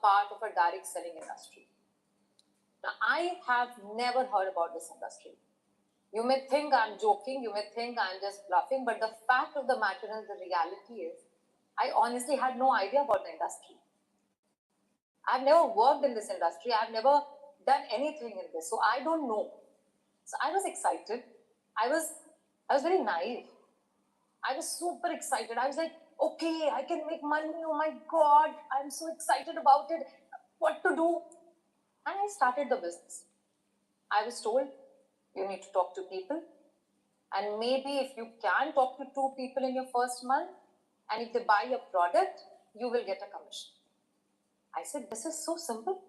part of a direct selling industry. Now, I have never heard about this industry. You may think I'm joking, you may think I'm just bluffing, but the fact of the matter is, the reality is, I honestly had no idea about the industry. I've never worked in this industry. I've never done anything in this, so I don't know. So I was excited. I was very naive. I was super excited. I was like, okay, I can make money. Oh my God, I'm so excited about it. What to do? And I started the business. I was told, you need to talk to people. And maybe if you can talk to 2 people in your first month, and if they buy your product, you will get a commission. I said, this is so simple.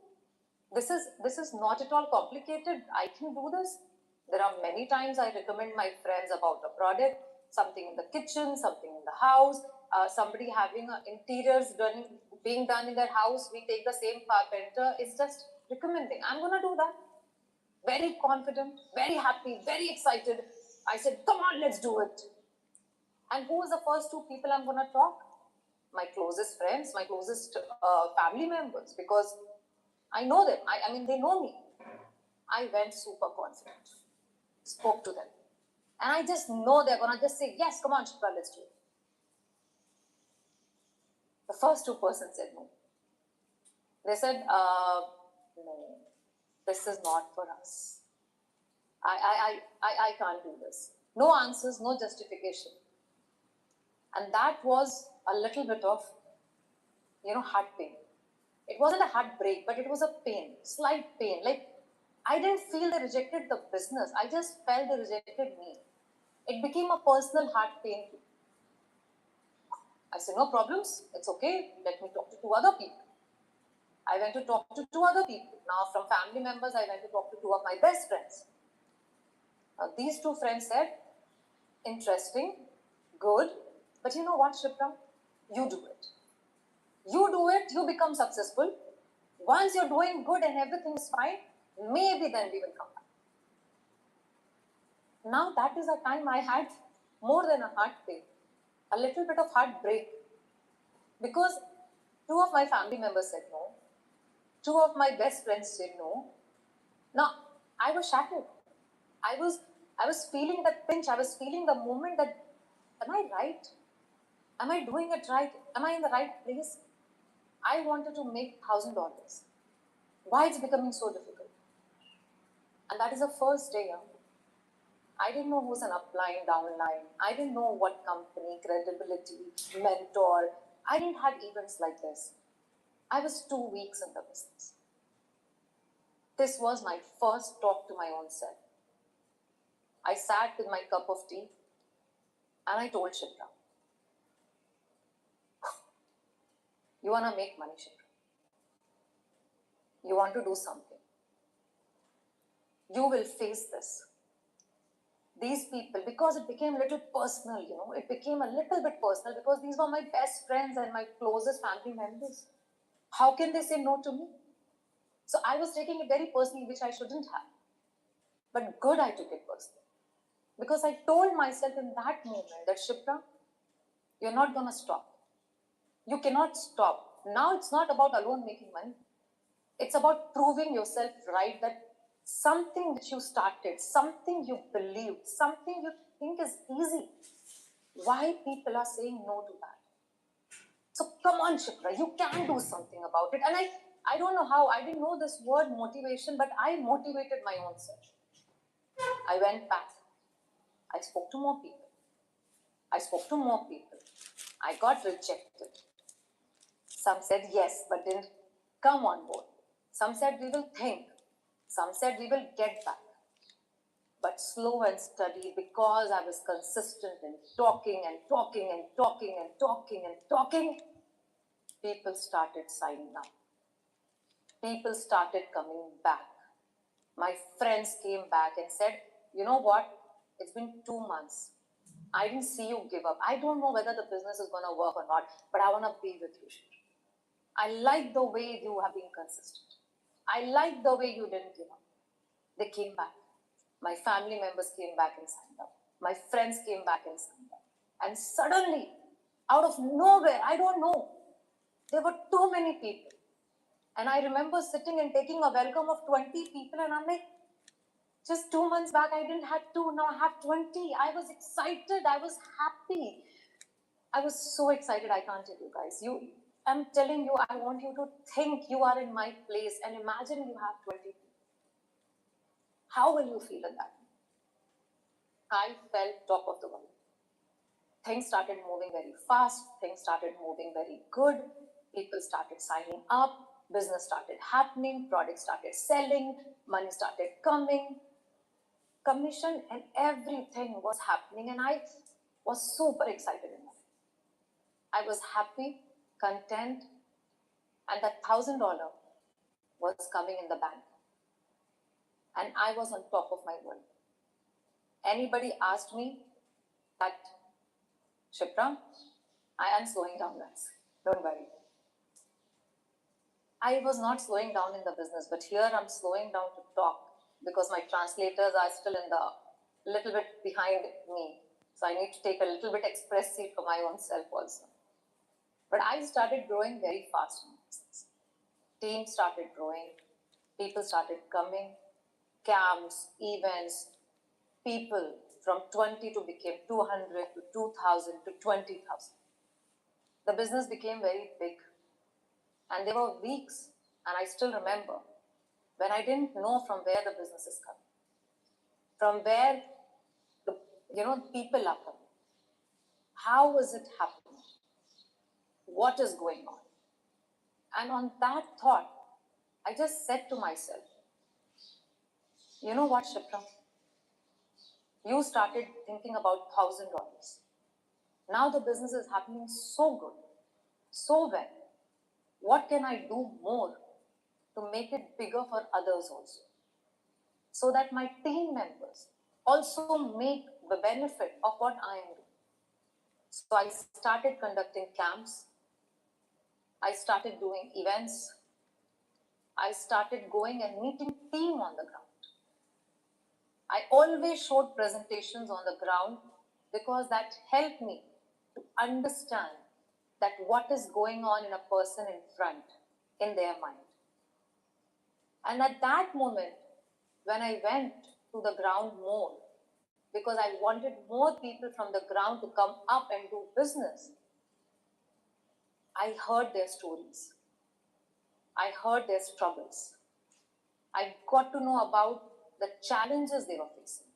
This is not at all complicated. I can do this. There are many times I recommend my friends about a product, something in the kitchen, something in the house, somebody having interiors being done in their house. We take the same carpenter. It's just recommending. I'm going to do that. Very confident, very happy, very excited. I said, come on, let's do it. And who was the first 2 people I'm going to talk? My closest friends, my closest family members, because I know them. I mean, they know me. I went super confident, spoke to them. And I just know they're going to just say, yes, come on, Shikha, let's do it. The first 2 persons said no. They said, no, this is not for us. I can't do this. No answers, no justification. And that was a little bit of, heart pain. It wasn't a heartbreak, but it was a pain, slight pain. Like, I didn't feel they rejected the business. I just felt they rejected me. It became a personal heart pain. I said, no problems. It's okay. Let me talk to 2 other people. I went to talk to 2 other people. Now, from family members, I went to talk to 2 of my best friends. Now, these 2 friends said, interesting, good, but you know what, Shipra? You do it. You do it, you become successful. Once you're doing good and everything is fine, maybe then we will come back. Now, that is a time I had more than a heart pain, a little bit of heartbreak, because 2 of my family members said no. 2 of my best friends said no. Now, I was shattered. I was feeling that pinch. I was feeling the moment that, am I right? Am I doing it right? Am I in the right place? I wanted to make $1,000. Why it's becoming so difficult? And that is the first day. I didn't know who's an upline, downline. I didn't know what company, credibility, mentor. I didn't have events like this. I was 2 weeks in the business. This was my first talk to my own self. I sat with my cup of tea and I told Shipra, you want to make money, Shipra. You want to do something. You will face this. These people, because it became a little personal, it became a little bit personal because these were my best friends and my closest family members. How can they say no to me? So I was taking it very personally, which I shouldn't have. But good, I took it personally. Because I told myself in that moment that, Shipra, you're not going to stop. You cannot stop. Now it's not about alone making money. It's about proving yourself right, that something which you started, something you believed, something you think is easy. Why people are saying no to that? So come on, Shipra, you can do something about it. And I don't know how, I didn't know this word motivation, but I motivated my own self. I went back. I spoke to more people. I spoke to more people. I got rejected. Some said yes, but didn't come on board. Some said we will think. Some said we will get back. But slow and steady, because I was consistent in talking and talking and talking and talking and talking, people started signing up. People started coming back. My friends came back and said, you know what? It's been 2 months. I didn't see you give up. I don't know whether the business is going to work or not, but I want to be with you, Shipra. I like the way you have been consistent. I like the way you didn't give up. They came back. My family members came back and signed up. My friends came back and signed up. And suddenly, out of nowhere, I don't know, there were too many people. And I remember sitting and taking a welcome of 20 people, and I'm like, just 2 months back, I didn't have two, now I have 20. I was excited, I was happy. I was so excited, I can't tell you guys. I'm telling you, I want you to think you are in my place and imagine you have 20 people. How will you feel at that? I felt top of the world. Things started moving very fast, things started moving very good, people started signing up, business started happening, products started selling, money started coming, commission and everything was happening, and I was super excited in that. I was happy, content, and that $1,000 was coming in the bank. And I was on top of my world. Anybody asked me that, Shipra, I am slowing down, guys. Don't worry. I was not slowing down in the business, but here I'm slowing down to talk because my translators are still in the little bit behind me. So I need to take a little bit express seat for my own self also. But I started growing very fast in business. Team started growing, people started coming, camps, events, people from 20 to became 200 to 2,000 to 20,000. The business became very big. And there were weeks, and I still remember, when I didn't know from where the business is coming, from where the people are coming. How is it happening? What is going on? And on that thought, I just said to myself, you know what, Shipra? You started thinking about $1,000. Now the business is happening so good, so well. What can I do more to make it bigger for others also? So that my team members also make the benefit of what I am doing. So I started conducting camps. I started doing events. I started going and meeting team on the ground. I always showed presentations on the ground because that helped me to understand that what is going on in a person in front, in their mind. And at that moment, when I went to the ground more, because I wanted more people from the ground to come up and do business, I heard their stories. I heard their struggles. I got to know about the challenges they were facing.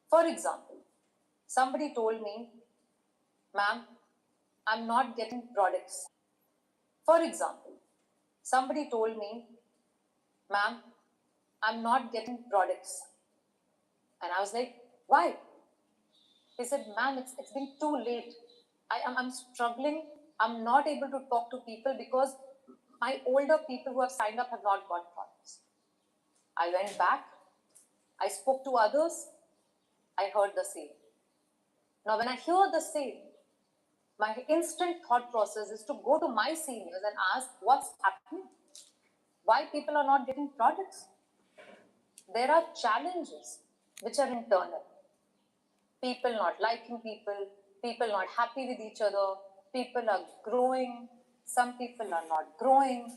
For example, somebody told me, ma'am, I'm not getting products. For example, somebody told me, ma'am, I'm not getting products. And I was like, why? He said, ma'am, it's been too late. I'm struggling. I'm not able to talk to people because my older people who have signed up have not got products. I went back. I spoke to others. I heard the same. Now, when I hear the same, my instant thought process is to go to my seniors and ask what's happening, why people are not getting products. There are challenges which are internal. People not liking people, people not happy with each other, people are growing, some people are not growing.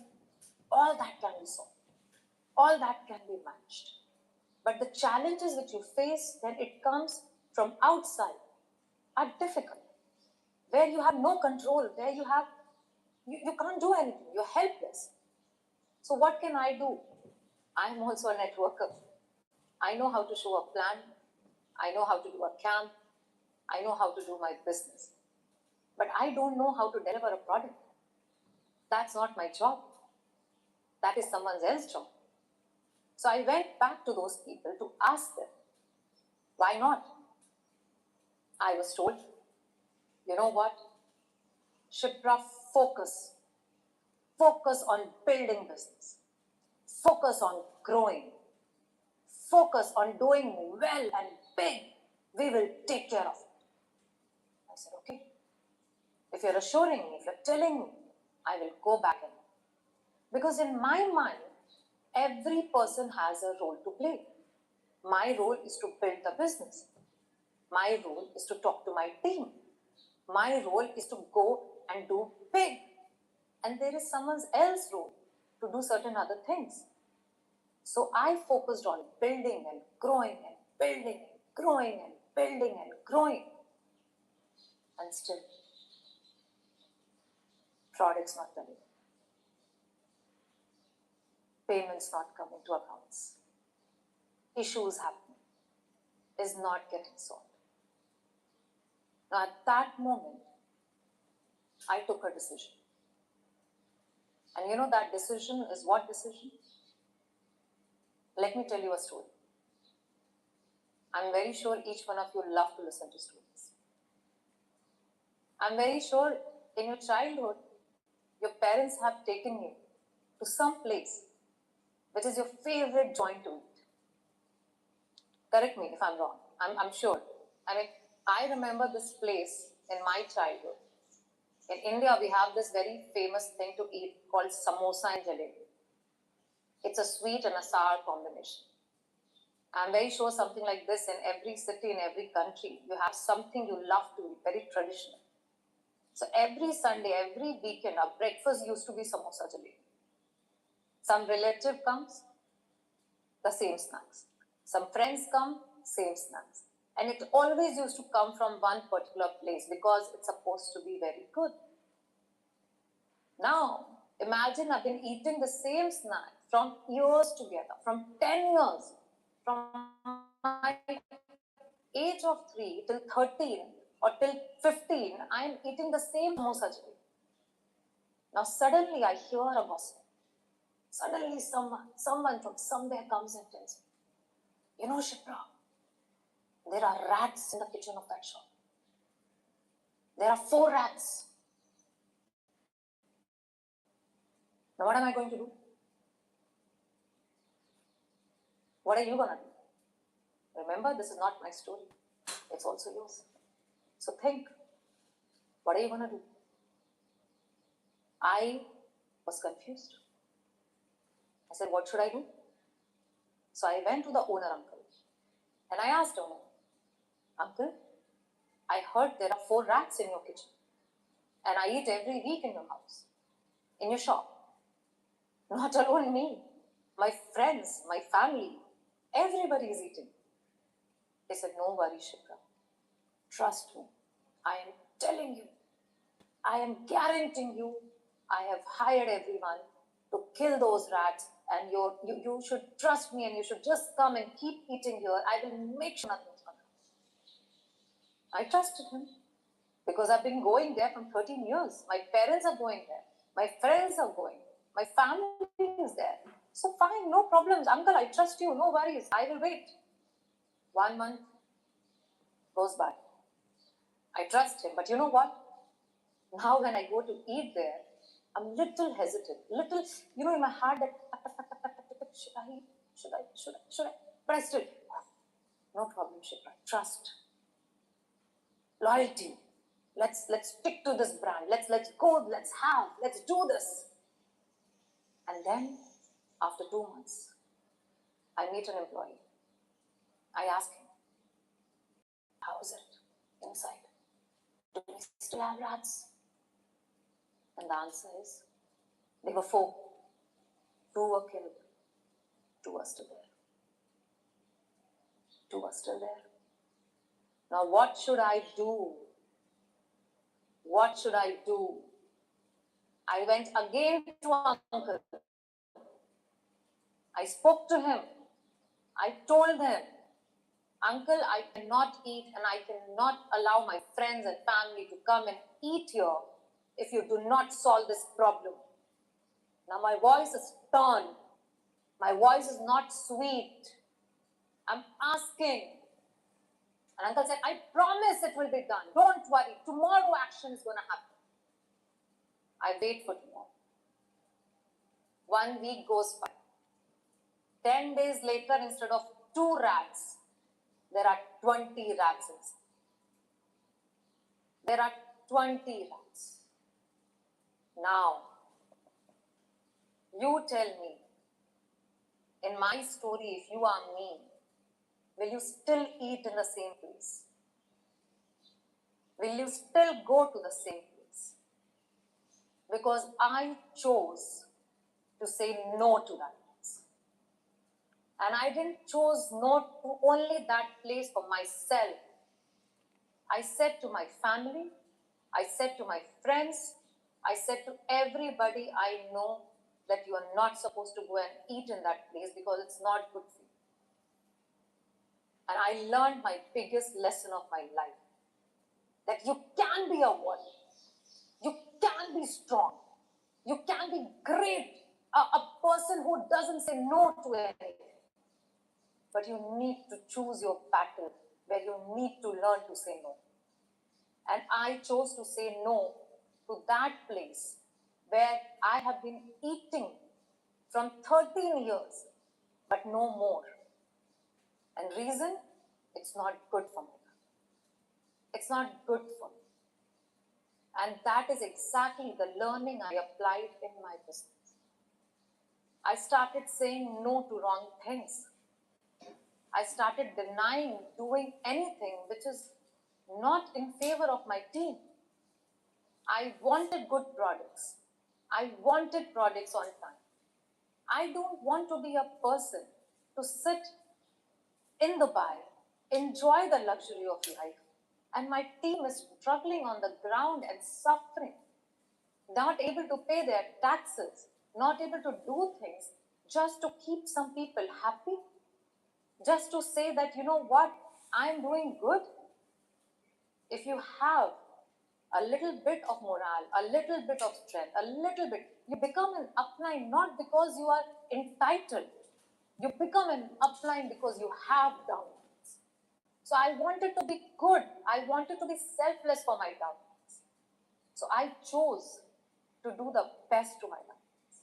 All that can be solved. All that can be managed. But the challenges which you face when it comes from outside are difficult, where you have no control, where you can't do anything, you're helpless. So what can I do? I'm also a networker. I know how to show a plan. I know how to do a camp. I know how to do my business. But I don't know how to deliver a product. That's not my job. That is someone else's job. So I went back to those people to ask them, why not? I was told, you know what? Shipra, focus. Focus on building business. Focus on growing. Focus on doing well and big. We will take care of it. I said, okay. If you're assuring me, if you're telling me, I will go back in. Because in my mind, every person has a role to play. My role is to build the business. My role is to talk to my team. My role is to go and do big. and there is someone else's role to do certain other things. So I focused on building and growing and building and growing and building and growing. And still, products not delivering. Payments not coming to accounts. Issues happening. Is not getting solved. Now at that moment, I took a decision. And you know that decision is what decision? Let me tell you a story. I'm very sure each one of you love to listen to stories. I'm very sure in your childhood, your parents have taken you to some place which is your favorite joint to eat. Correct me if I'm wrong. I'm sure. I mean, I remember this place in my childhood. In India, we have this very famous thing to eat called samosa and jalebi. It's a sweet and a sour combination. I'm very sure something like this in every city, in every country, you have something you love to eat, very traditional. So every Sunday, every weekend, our breakfast used to be samosa jalebi. Some relative comes, the same snacks. Some friends come, same snacks. And it always used to come from one particular place because it's supposed to be very good. Now, imagine I've been eating the same snack from years together, from 10 years, from my age of 3 till 13 or till 15, I'm eating the same samosa jalebi. Now, suddenly I hear a gossip. Suddenly someone from somewhere comes and tells me, you know, Shipra, there are rats in the kitchen of that shop. There are 4 rats. Now, what am I going to do? What are you going to do? Remember, this is not my story. It's also yours. So think, what are you going to do? I was confused. I said, what should I do? So I went to the owner uncle and I asked him, Uncle, I heard there are 4 rats in your kitchen and I eat every week in your house, in your shop. Not alone me, my friends, my family, everybody is eating. He said, no worry, Shikha. Trust me. I am telling you, I am guaranteeing you, I have hired everyone to kill those rats and you should trust me and you should just come and keep eating here. I will make sure nothing's going to happen. I trusted him because I've been going there from 13 years. My parents are going there. My friends are going. My family is there. So fine, no problems. Uncle, I trust you. No worries. I will wait. 1 month goes by. I trust him. But you know what? Now when I go to eat there, I'm little hesitant. Little, you know, in my heart that, should I? But I still, no problem, Shipra. Trust. Loyalty. Let's stick to this brand. Let's go. Let's do this. And then, after 2 months, I meet an employee. I ask him, how is it inside? Do we still have rats? And the answer is, there were 4. 2 were killed. 2 are still there. 2 are still there. Now what should I do? What should I do? I went again to uncle. I spoke to him. I told him, Uncle, I cannot eat and I cannot allow my friends and family to come and eat here if you do not solve this problem. Now my voice is stern. My voice is not sweet. I'm asking. And uncle said, I promise it will be done. Don't worry. Tomorrow action is going to happen. I wait for tomorrow. 1 week goes by. 10 days later, instead of 2 rats, there are 20 rats inside. There are 20 rats. Now, you tell me, in my story, if you are me, will you still eat in the same place? Will you still go to the same place? because I chose to say no to that place. And I didn't choose no to only that place for myself. I said to my family, I said to my friends, I said to everybody I know that you are not supposed to go and eat in that place because it's not good for you. And I learned my biggest lesson of my life, that you can be a warrior, you can be strong, you can be great, a person who doesn't say no to anything. But you need to choose your battle where you need to learn to say no. And I chose to say no to that place where I have been eating from 13 years, but no more. And reason? It's not good for me. It's not good for me. And that is exactly the learning I applied in my business. I started saying no to wrong things. I started denying doing anything which is not in favor of my team. I wanted good products. I wanted products on time. I don't want to be a person to sit in Dubai, enjoy the luxury of life, and my team is struggling on the ground and suffering, not able to pay their taxes, not able to do things just to keep some people happy, just to say that, you know what, I'm doing good. If you have a little bit of morale, a little bit of strength, a little bit, you become an upline not because you are entitled. You become an upline because you have downlines. So I wanted to be good. I wanted to be selfless for my downlines. So I chose to do the best to my downlines.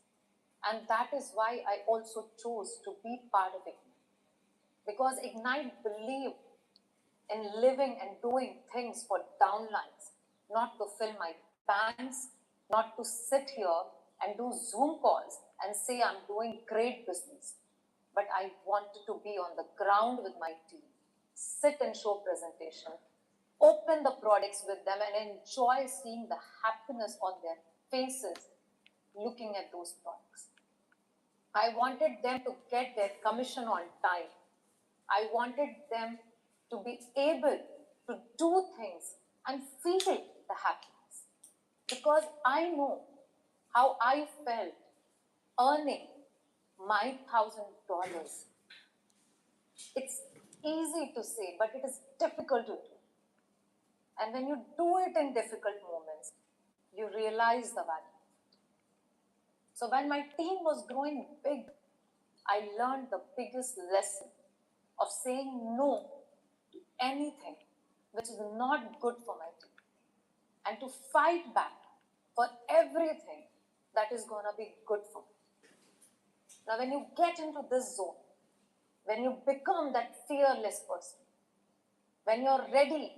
And that is why I also chose to be part of Ignite. Because Ignite believed in living and doing things for downlines, not to fill my banks, not to sit here and do Zoom calls and say I'm doing great business. But I wanted to be on the ground with my team, sit and show presentation, open the products with them and enjoy seeing the happiness on their faces looking at those products. I wanted them to get their commission on time. I wanted them to be able to do things and feel the happiness. Because I know how I felt earning my $1,000. It's easy to say, but it is difficult to do. And when you do it in difficult moments, you realize the value. So when my team was growing big, I learned the biggest lesson of saying no to anything which is not good for my team and to fight back for everything that is going to be good for me. Now, when you get into this zone, when you become that fearless person, when you're ready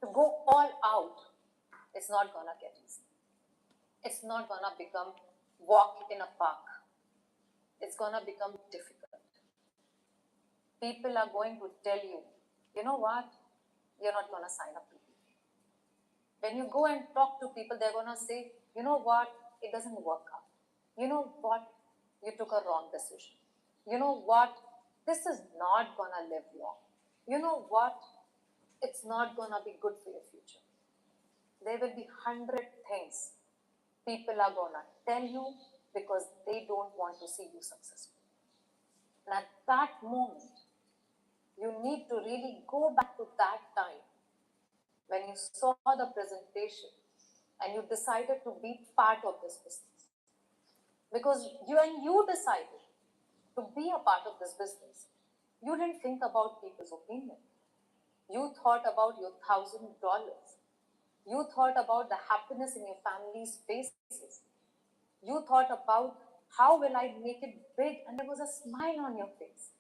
to go all out, it's not going to get easy. It's not going to become walk in a park. It's going to become difficult. People are going to tell you, you know what, you're not going to sign up to people. When you go and talk to people, they're going to say, you know what, it doesn't work out. You know what, you took a wrong decision. You know what, this is not going to live long. You know what, it's not going to be good for your future. There will be 100 things people are going to tell you because they don't want to see you successful. And at that moment, you need to really go back to that time when you saw the presentation and you decided to be part of this business. Because when you decided to be a part of this business, you didn't think about people's opinion. You thought about your $1,000. You thought about the happiness in your family's faces. You thought about how will I make it big, and there was a smile on your face.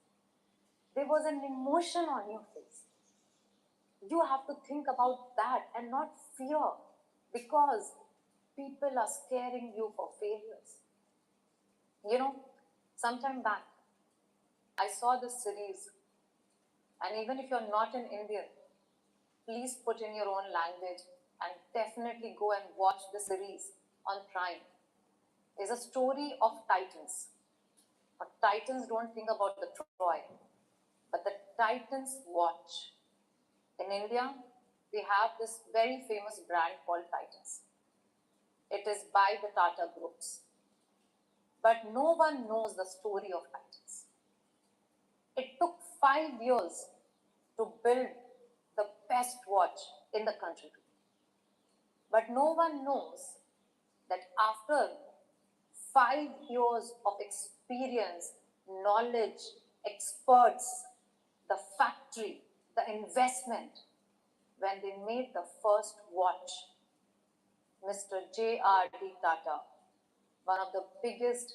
There was an emotion on your face. You have to think about that and not fear, because people are scaring you for failures. You know, sometime back, I saw this series, and even if you're not an Indian, please put in your own language and definitely go and watch the series on Prime. is a story of titans. But titans don't think about the Troy, but the Titans watch. In India, we have this very famous brand called Titans. It is by the Tata groups. But no one knows the story of Titans. It took 5 years to build the best watch in the country. But no one knows that after 5 years of experience, knowledge, experts, the factory, the investment, when they made the first watch, Mr. J.R.D. Tata, one of the biggest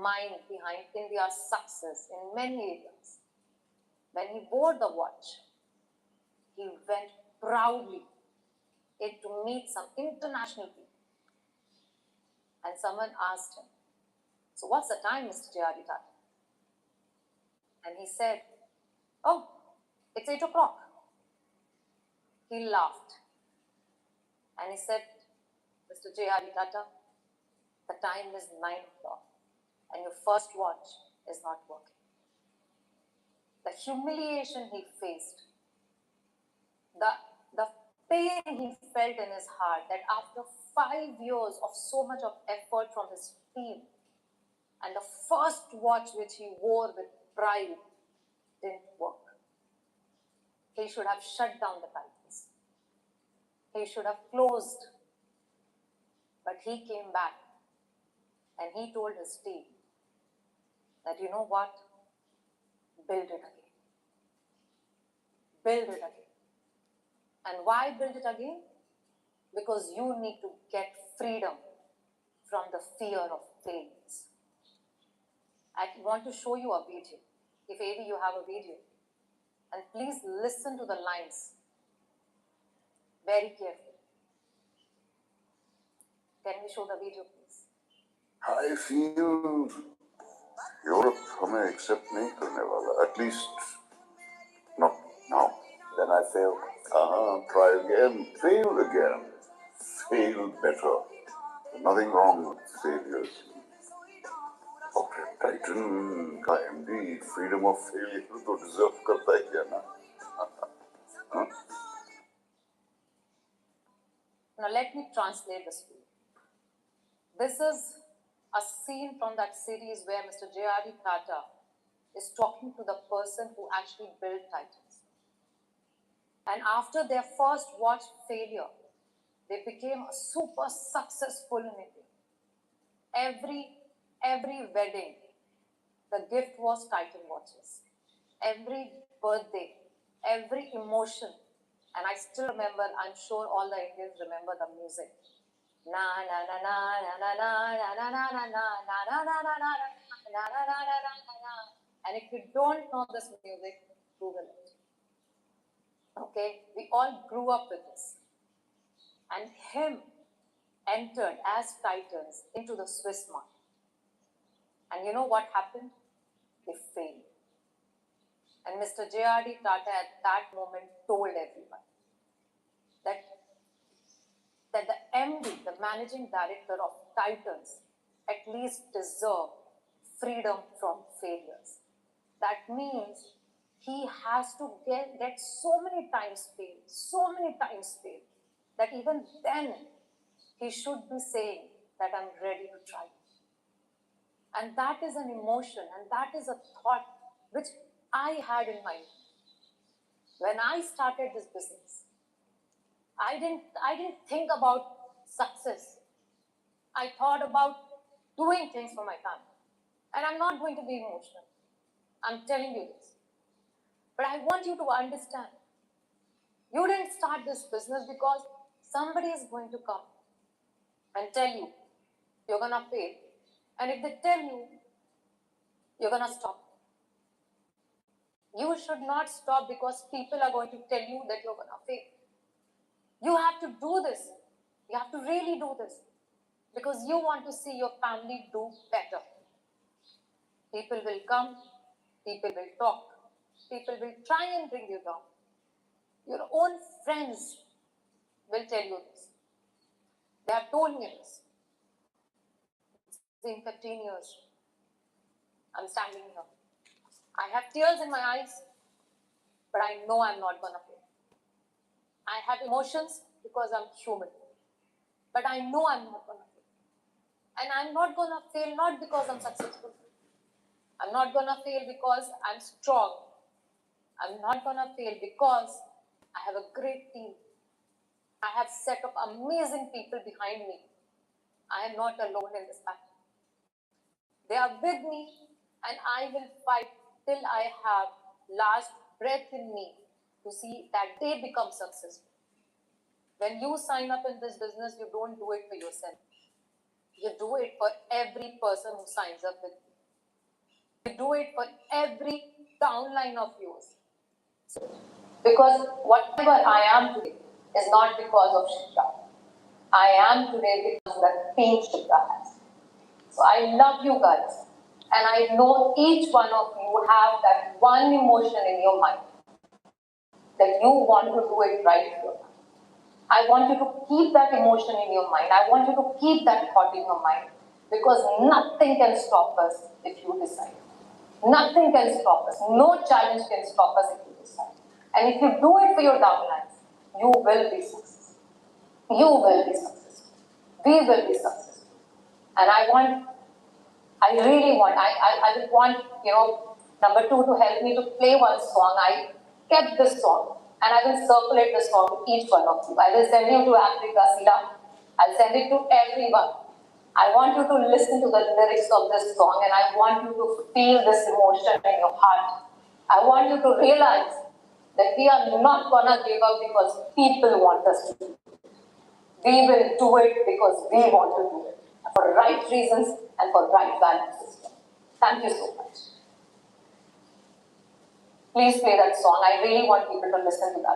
mind behind India's success in many areas, when he wore the watch, he went proudly to meet some international people. And someone asked him, "So what's the time, Mr. J.R.D. Tata?" And he said, "Oh, it's 8 o'clock." He laughed. And he said, "Mr. J.R.D. Tata, the time is 9 o'clock and your first watch is not working." The humiliation he faced, the pain he felt in his heart, that after 5 years of so much of effort from his team, and the first watch which he wore with pride didn't work. He should have shut down the Titans. He should have closed. But he came back and he told his team that, "You know what? Build it again. Build it again." And why build it again? Because you need to get freedom from the fear of failures. I want to show you a video. If maybe you have a video. And please listen to the lines very carefully. Can we show the video, please? I feel Europe हमें accept नहीं करने वाला. At least not now. Then I failed. Try again. Fail again. Fail better. Nothing wrong with failures. Okay, Titan का MD freedom of failure तो deserve करता है क्या ना? Now let me translate this for you. This is a scene from that series where Mr. J.R.D. Tata is talking to the person who actually built Titans. And after their first watch failure, they became super successful in India. Every wedding, the gift was Titan watches. Every birthday, every emotion. And I still remember, I'm sure all the Indians remember the music. Na na na na na na na na na na na na na na na na na. And if you don't know this music, Google it. Okay, we all grew up with this. And him entered as Titans into the Swiss market. And you know what happened? They failed. And Mr. J.R.D. Tata at that moment told everyone that the MD, the managing director of Titans, at least deserve freedom from failures. That means he has to get so many times failed, that even then he should be saying that I'm ready to try. And that is an emotion, and that is a thought which I had in mind. When I started this business, I didn't think about success. I thought about doing things for my family. And I'm not going to be emotional. I'm telling you this. But I want you to understand, you didn't start this business because somebody is going to come and tell you, you're going to fail. And if they tell you, you're going to stop. You should not stop because people are going to tell you that you're going to fail. You have to do this. You have to really do this because you want to see your family do better. People will come, people will talk, people will try and bring you down. Your own friends will tell you this. They have told me this. in 15 years. I'm standing here. I have tears in my eyes, but I know I'm not gonna fail. I have emotions because I'm human, but I know I'm not gonna fail. And I'm not gonna fail not because I'm successful. I'm not gonna fail because I'm strong. I'm not gonna fail because I have a great team. I have set up amazing people behind me. I am not alone in this battle. They are with me, and I will fight till I have last breath in me to see that they become successful. When you sign up in this business, you don't do it for yourself. You do it for every person who signs up with you. You do it for every downline of yours. Because whatever I am today is not because of Shikha. I am today because of the team Shikha has. So I love you guys. And I know each one of you have that one emotion in your mind that you want to do it right here. I want you to keep that emotion in your mind. I want you to keep that thought in your mind because nothing can stop us if you decide. Nothing can stop us. No challenge can stop us if you decide. And if you do it for your downlines, you will be successful. You will be successful. We will be successful. And I really want, I would want, number two to help me to play one song. I kept this song and I will circulate the song to each one of you. I will send you to Africa, Sila. I'll send it to everyone. I want you to listen to the lyrics of this song and I want you to feel this emotion in your heart. I want you to realize that we are not gonna give up because people want us to do it. We will do it because we want to do it for right reasons and for right value system. Thank you so much. Please play that song. I really want people to listen to that.